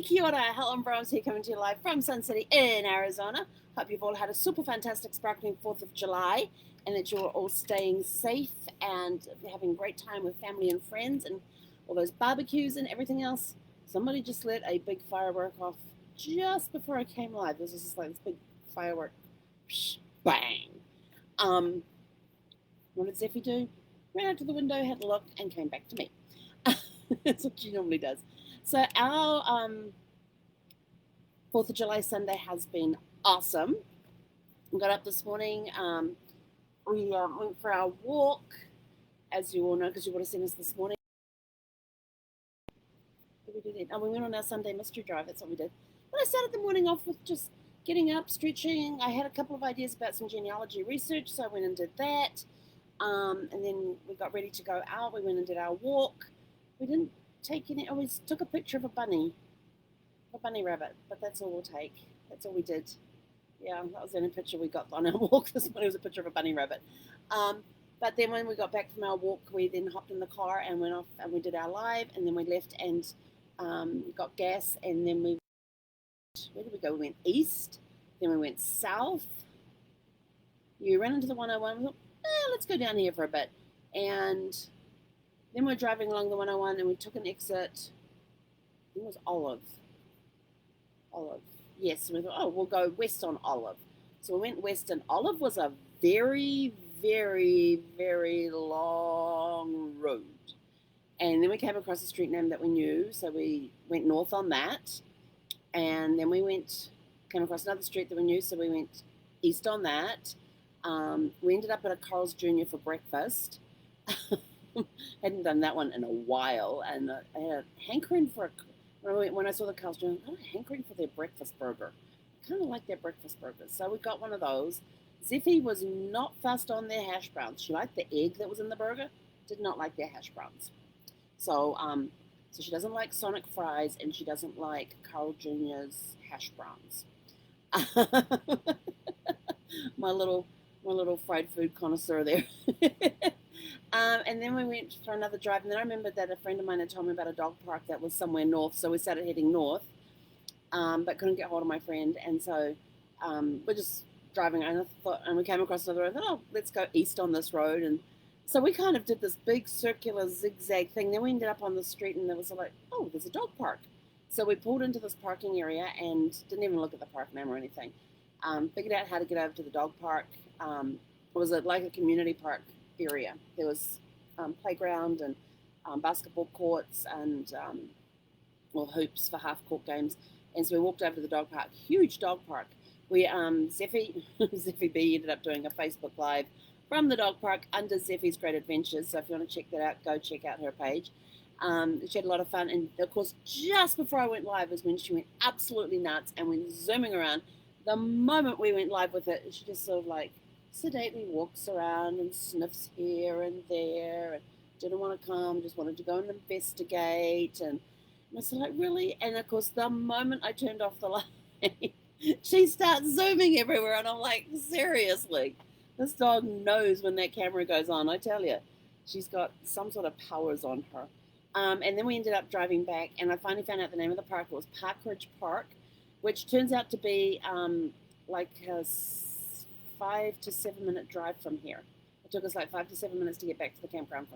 Kia ora, Helen Brahms here coming to you live from Sun City in Arizona. Hope you've all had a super fantastic sparkling 4th of July and that you're all staying safe and having a great time with family and friends and all those barbecues and everything else. Somebody just lit a big firework off just before I came live. This was just like this big firework, psh, bang. What did Zeffy do? Ran out to the window, had a look, and came back to me. That's what she normally does. So our 4th of July Sunday has been awesome. We got up this morning. We went for our walk, as you all know, because you would have seen us this morning. What did we do then? Oh, we went on our Sunday mystery drive. That's what we did. But I started the morning off with just getting up, stretching. I had a couple of ideas about some genealogy research, so I went and did that. And then we got ready to go out. We went and did our walk. We didn't take any. We took a picture of a bunny rabbit, but that's all we'll take. That's all we did. Yeah, that was the only picture we got on our walk this morning. It was a picture of a bunny rabbit. But then when we got back from our walk, we then hopped in the car and went off and we did our live, and then we left and got gas, and then where did we go? We went east, then we went south. You ran into the 101. We thought, let's go down here for a bit, and then we're driving along the 101 and we took an exit. I think it was Olive. Yes, we thought, we'll go west on Olive. So we went west, and Olive was a very, very, very long road. And then we came across a street name that we knew, so we went north on that. And then we came across another street that we knew, so we went east on that. We ended up at a Carl's Jr. for breakfast. Hadn't done that one in a while, and I had a hankering for when I saw the Carl's Jr. I had a hankering for their breakfast burger. I kind of like their breakfast burgers, so we got one of those. Zeffy was not fussed on their hash browns. She liked the egg that was in the burger, did not like their hash browns. So she doesn't like Sonic fries, and she doesn't like Carl Jr.'s hash browns. my little fried food connoisseur there. And then we went for another drive, and then I remembered that a friend of mine had told me about a dog park that was somewhere north, so we started heading north, but couldn't get hold of my friend, and so we're just driving, and we came across another road. I thought, let's go east on this road, and so we kind of did this big circular zigzag thing. Then we ended up on the street, and there was like, there's a dog park. So we pulled into this parking area and didn't even look at the park name or anything. Figured out how to get over to the dog park. It was like a community park area. There was playground and basketball courts and hoops for half-court games. And so we walked over to the dog park. Huge dog park. Zeffy B ended up doing a Facebook Live from the dog park under Zeffy's Great Adventures. So if you want to check that out, go check out her page. She had a lot of fun. And, of course, just before I went live was when she went absolutely nuts and went zooming around. The moment we went live with it, she just sort of like sedately walks around and sniffs here and there and didn't want to come, just wanted to go and investigate. And I was like, really? And, of course, the moment I turned off the light, she starts zooming everywhere. And I'm like, seriously? This dog knows when that camera goes on, I tell you. She's got some sort of powers on her. And then we ended up driving back, and I finally found out the name of the park. It was Park Ridge Park, which turns out to be like a 5 to 7 minute drive from here. It took us like 5 to 7 minutes to get back to the campground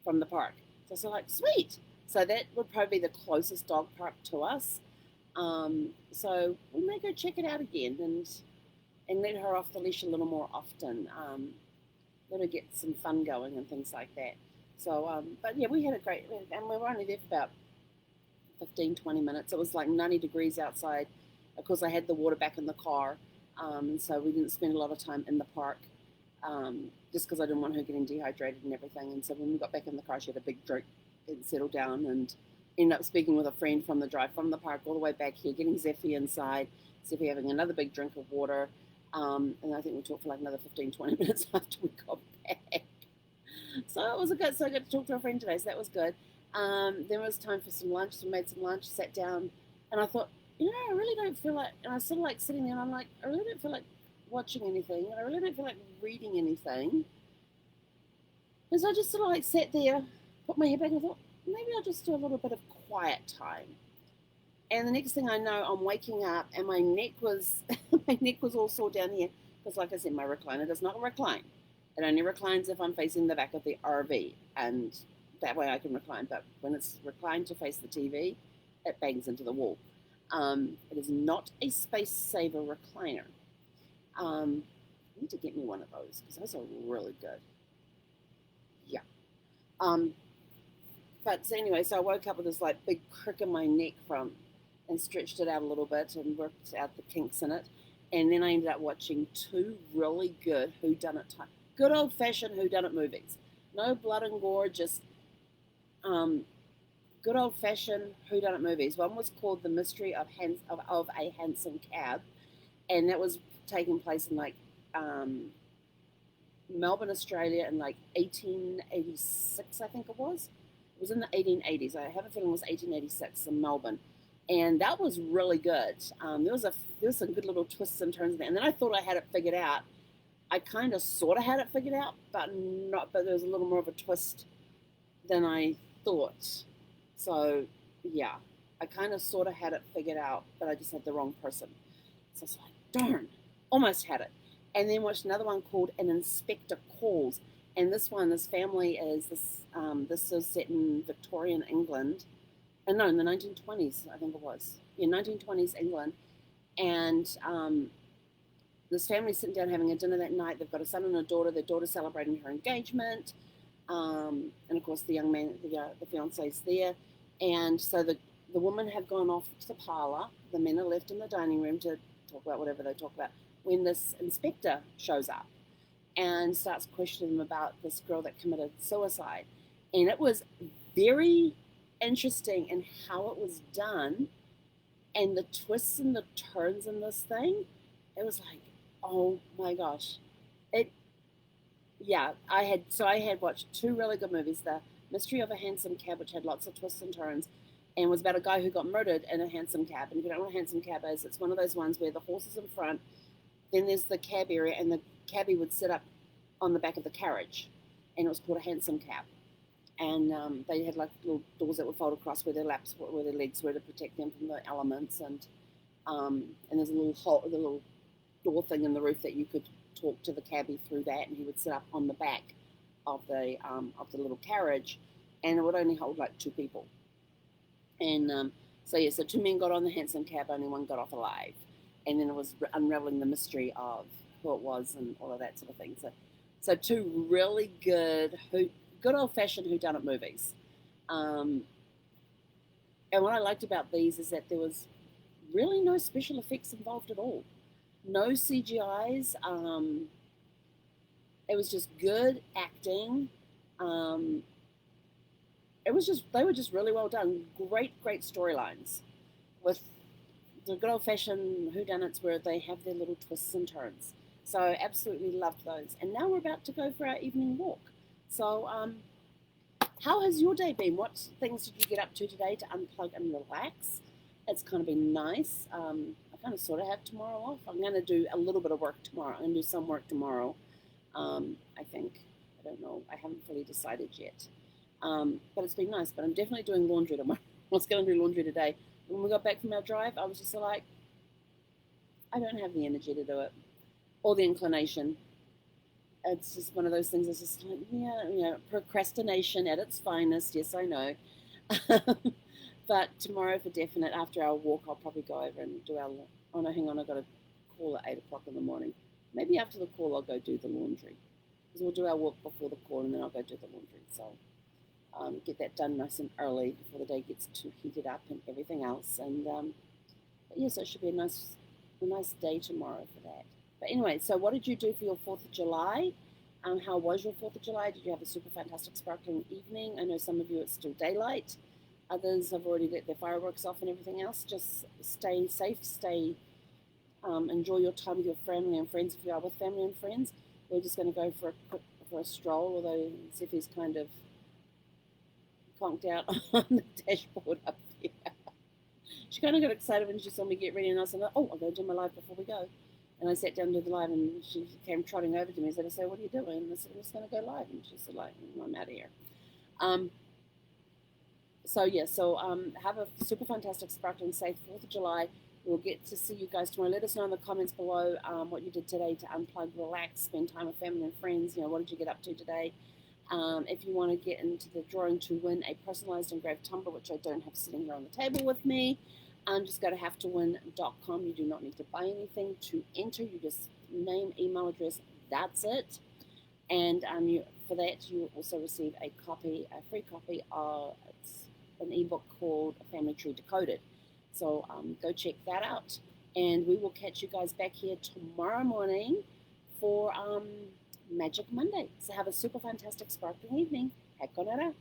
from the park. So I was like, sweet. So that would probably be the closest dog park to us. So we may go check it out again and let her off the leash a little more often. Let her get some fun going and things like that. So, but yeah, we had a great, and we were only there for about 15, 20 minutes. It was like 90 degrees outside. Of course, I had the water back in the car, and so we didn't spend a lot of time in the park, just because I didn't want her getting dehydrated and everything. And so when we got back in the car, she had a big drink and settled down, and ended up speaking with a friend from the drive from the park all the way back here, getting Zeffy inside, Zeffy having another big drink of water, and I think we talked for like another 15, 20 minutes after we got back. So it was good. So I got to talk to a friend today, so that was good. Then it was time for some lunch. So we made some lunch, sat down, and I thought, I really don't feel like, and I was sort of like sitting there, and I'm like, I really don't feel like watching anything, and I really don't feel like reading anything. And so I just sort of like sat there, put my head back, and I thought, maybe I'll just do a little bit of quiet time. And the next thing I know, I'm waking up and my neck was my neck was all sore down here because, like I said, my recliner does not recline. It only reclines if I'm facing the back of the RV, and that way I can recline. But when it's reclined to face the TV, it bangs into the wall. It is not a space saver recliner. I need to get me one of those because those are really good. Yeah. But so anyway, so I woke up with this like big crick in my neck and stretched it out a little bit and worked out the kinks in it. And then I ended up watching two really good good old fashioned whodunit movies. No blood and gore, just good old fashioned whodunit movies. One was called The Mystery of a Handsome Cab, and that was taking place in like Melbourne, Australia in like 1886, I think it was. It was in the 1880s. I have a feeling it was 1886 in Melbourne. And that was really good. There was some good little twists and turns there. And then I thought I had it figured out. I kind of sort of had it figured out, but there was a little more of a twist than I thought. So, yeah, I kind of sort of had it figured out, but I just had the wrong person. So I was like, darn, almost had it. And then watched another one called An Inspector Calls. And this family is this is set in Victorian England. And no, in the 1920s, I think it was. Yeah, 1920s England. And this family's sitting down having a dinner that night. They've got a son and a daughter. Their daughter's celebrating her engagement. And of course, the young man, the fiance's there. And so the women have gone off to the parlor. The men are left in the dining room to talk about whatever they talk about, when this inspector shows up and starts questioning them about this girl that committed suicide. And it was very interesting in how it was done and the twists and the turns in this thing. It was like, oh my gosh. I had watched two really good movies. The Mystery of a Handsome Cab, which had lots of twists and turns, and was about a guy who got murdered in a hansom cab. And if you don't know what a hansom cab is, it's one of those ones where the horse is in front, then there's the cab area, and the cabbie would sit up on the back of the carriage, and it was called a hansom cab. And they had like little doors that would fold across where their legs were to protect them from the elements, and there's a little door thing in the roof that you could talk to the cabbie through that, and he would sit up on the back of the little carriage, and it would only hold like two people. And so two men got on the hansom cab, only one got off alive. And then it was unraveling the mystery of who it was and all of that sort of thing. So two really good old-fashioned whodunit movies. And what I liked about these is that there was really no special effects involved at all. No CGIs. It was just good acting. They were just really well done. Great storylines with the good old-fashioned whodunits where they have their little twists and turns. So absolutely loved those. And now we're about to go for our evening walk. So how has your day been? What things did you get up to today to unplug and relax? It's kind of been nice. I kind of sort of have tomorrow off. I'm going to do a little bit of work tomorrow. I'm going to do some work tomorrow, I think. I don't know. I haven't fully decided yet. But it's been nice. But I'm definitely doing laundry tomorrow. I was going to do laundry today. When we got back from our drive, I was just like, I don't have the energy to do it, or the inclination. It's just one of those things that's just like, procrastination at its finest. Yes, I know. But tomorrow for definite, after our walk, I'll probably go over and do oh no, hang on, I've got a call at 8 o'clock in the morning. Maybe after the call, I'll go do the laundry. Because we'll do our walk before the call, and then I'll go do the laundry. So get that done nice and early before the day gets too heated up and everything else. And so it should be a nice day tomorrow for that. But anyway, so what did you do for your 4th of July? How was your 4th of July? Did you have a super fantastic sparkling evening? I know some of you it's still daylight. Others have already let their fireworks off and everything else. Just stay safe, enjoy your time with your family and friends if you are with family and friends. We're just going to go for a stroll, although Zephy's kind of conked out on the dashboard up there. She kind of got excited when she saw me get ready, and I said, oh, I'll go do my live before we go. And I sat down to do the live, and she came trotting over to me and said, what are you doing? And I said, I'm just going to go live. And she said, I'm out of here. have a super fantastic, sparkling, safe 4th of July. We'll get to see you guys tomorrow. Let us know in the comments below what you did today to unplug, relax, spend time with family and friends. What did you get up to today? If you want to get into the drawing to win a personalized engraved tumbler, which I don't have sitting here on the table with me, just go to havetowin.com. You do not need to buy anything to enter. You just name, email address, that's it. And for that, you will also receive a free copy of an ebook called Family Tree Decoded. So go check that out. And we will catch you guys back here tomorrow morning for Magic Monday. So have a super fantastic, sparkling evening. Hakonara.